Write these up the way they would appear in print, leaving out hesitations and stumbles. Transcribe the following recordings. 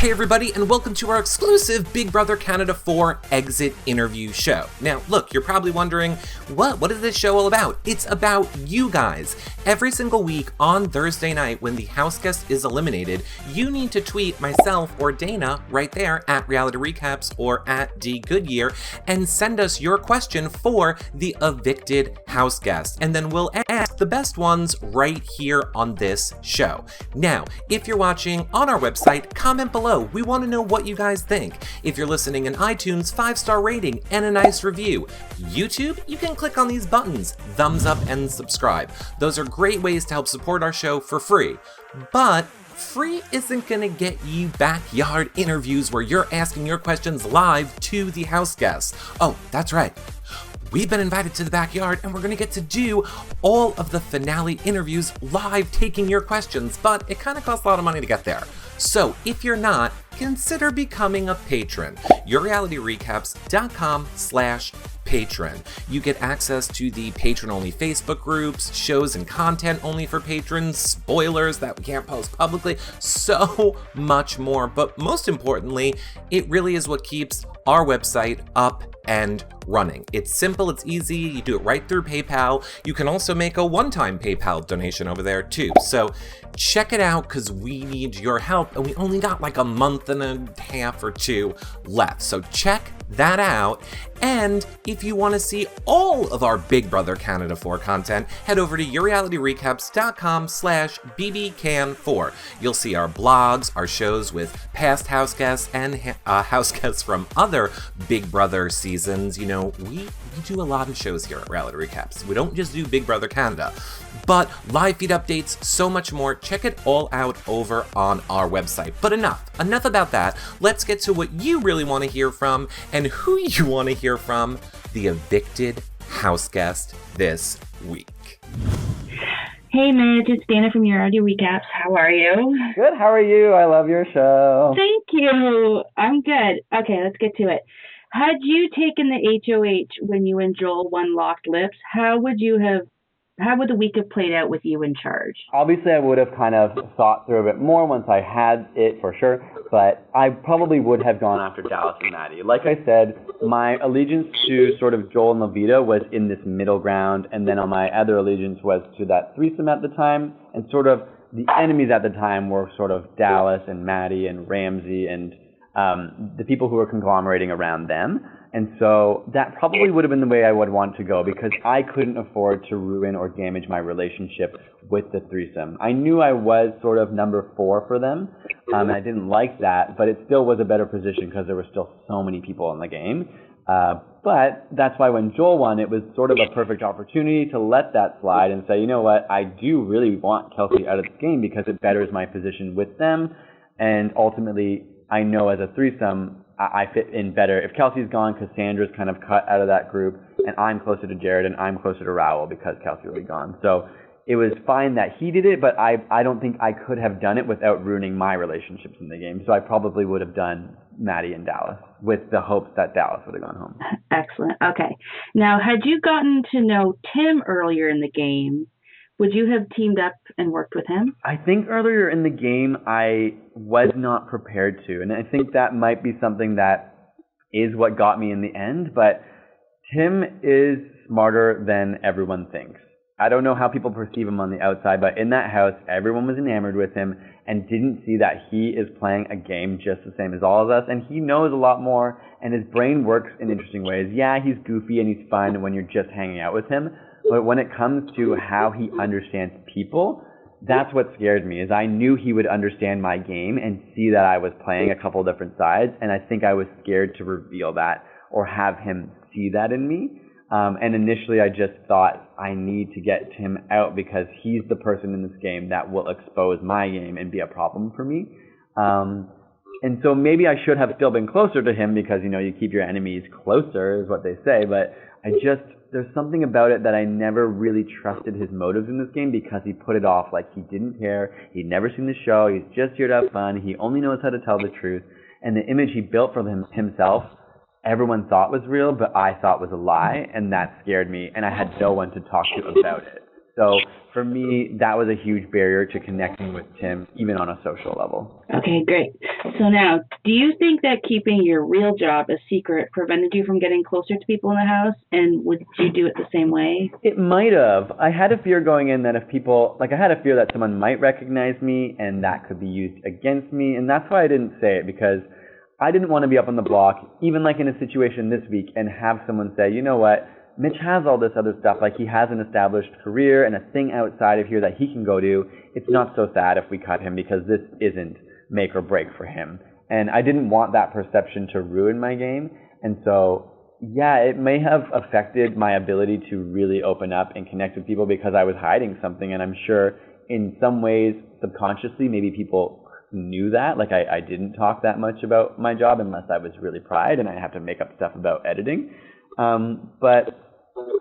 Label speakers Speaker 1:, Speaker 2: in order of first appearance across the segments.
Speaker 1: Hey everybody, and welcome to our exclusive Big Brother Canada 4 exit interview show. Now, look, you're probably wondering, what is this show all about? It's about you guys. Every single week on Thursday night when the house guest is eliminated, you need to tweet myself or Dana right there at Reality Recaps or at D Goodyear and send us your question for the evicted house guest. And then we'll ask the best ones right here on this show. Now, if you're watching on our website, comment below. We want to know what you guys think. If you're listening in iTunes, 5-star rating and a nice review. YouTube, you can click on these buttons, thumbs up and subscribe. Those are great ways to help support our show for free. But free isn't gonna get you backyard interviews where you're asking your questions live to the house guests. Oh, that's right. We've been invited to the backyard and we're going to get to do all of the finale interviews live taking your questions, but it kind of costs a lot of money to get there. So if you're not, consider becoming a patron. YourRealityRecaps.com/patron. You get access to the patron-only Facebook groups, shows and content only for patrons, spoilers that we can't post publicly, so much more. But most importantly, it really is what keeps our website up and running. It's simple, it's easy, you do it right through PayPal. You can also make a one-time PayPal donation over there too. So check it out because we need your help and we only got like a month and a half or two left. So check that out. And if you want to see all of our Big Brother Canada 4 content, head over to YourRealityRecaps.com/BBCan4. You'll see our blogs, our shows with past house guests and house guests from other Big Brother seasons. You know, we do a lot of shows here at Reality Recaps. We don't just do Big Brother Canada, but live feed updates, so much more. Check it all out over on our website. But enough about that. Let's get to what you really want to hear from and who you want to hear from, the evicted house guest this week.
Speaker 2: Hey Mitch, it's Dana from Your Audio Recaps. How are you?
Speaker 3: Good, how are you? I love your show.
Speaker 2: Thank you. I'm good. Okay, let's get to it. Had you taken the HOH when you and Joel won Locked Lips, how would the week have played out with you in charge?
Speaker 3: Obviously, I would have kind of thought through a bit more once I had it for sure, but I probably would have gone after Dallas and Maddie. Like I said, my allegiance to sort of Joel and Levita was in this middle ground, and then on my other allegiance was to that threesome at the time, and sort of the enemies at the time were sort of Dallas and Maddie and Ramsey and the people who were conglomerating around them. And so that probably would have been the way I would want to go because I couldn't afford to ruin or damage my relationship with the threesome. I knew I was sort of number 4 for them, and I didn't like that, but it still was a better position because there were still so many people in the game. But that's why when Joel won, it was sort of a perfect opportunity to let that slide and say, you know what, I do really want Kelsey out of this game because it betters my position with them, and ultimately I know as a threesome, I fit in better. If Kelsey's gone, Cassandra's kind of cut out of that group, and I'm closer to Jared, and I'm closer to Raoul because Kelsey will be gone. So it was fine that he did it, but I don't think I could have done it without ruining my relationships in the game. So I probably would have done Maddie and Dallas with the hopes that Dallas would have gone home.
Speaker 2: Excellent. Okay. Now, had you gotten to know Tim earlier in the game, would you have teamed up and worked with him?
Speaker 3: I think earlier in the game I was not prepared to, and I think that might be something that is what got me in the end, but Tim is smarter than everyone thinks. I don't know how people perceive him on the outside, but in that house, everyone was enamored with him and didn't see that he is playing a game just the same as all of us, and he knows a lot more, and his brain works in interesting ways. Yeah, he's goofy and he's fun when you're just hanging out with him, but when it comes to how he understands people, that's what scared me, is I knew he would understand my game and see that I was playing a couple different sides, and I think I was scared to reveal that or have him see that in me. And initially I just thought I need to get Tim out because he's the person in this game that will expose my game and be a problem for me. And so maybe I should have still been closer to him because, you know, you keep your enemies closer is what they say, but there's something about it that I never really trusted his motives in this game because he put it off like he didn't care, he'd never seen the show, he's just here to have fun, he only knows how to tell the truth, and the image he built for himself, everyone thought was real, but I thought was a lie, and that scared me, and I had no one to talk to about it. So for me, that was a huge barrier to connecting with Tim, even on a social level.
Speaker 2: Okay, great. So now, do you think that keeping your real job a secret prevented you from getting closer to people in the house? And would you do it the same way?
Speaker 3: It might have. I had a fear going in that if people, I had a fear that someone might recognize me and that could be used against me. And that's why I didn't say it, because I didn't want to be up on the block, even in a situation this week, and have someone say, you know what, Mitch has all this other stuff, he has an established career and a thing outside of here that he can go do. It's not so sad if we cut him because this isn't make or break for him. And I didn't want that perception to ruin my game. And so, yeah, it may have affected my ability to really open up and connect with people because I was hiding something. And I'm sure in some ways, subconsciously, maybe people knew that. I didn't talk that much about my job unless I was really pride and I have to make up stuff about editing. But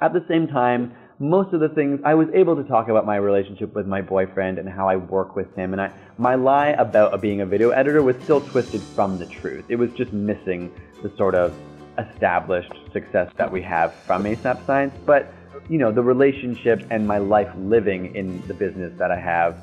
Speaker 3: at the same time, most of the things, I was able to talk about my relationship with my boyfriend and how I work with him. And my lie about being a video editor was still twisted from the truth. It was just missing the sort of established success that we have from ASAP Science. But, the relationship and my life living in the business that I have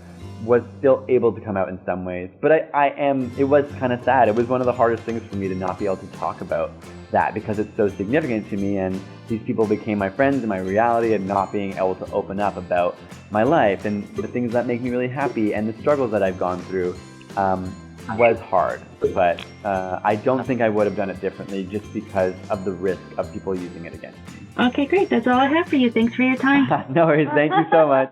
Speaker 3: was still able to come out in some ways. But it was kind of sad. It was one of the hardest things for me to not be able to talk about that because it's so significant to me, and these people became my friends in my reality, and not being able to open up about my life and the things that make me really happy and the struggles that I've gone through was hard. But I don't think I would have done it differently just because of the risk of people using it against me.
Speaker 2: Okay, great. That's all I have for you. Thanks for your time.
Speaker 3: No worries. Thank you so much.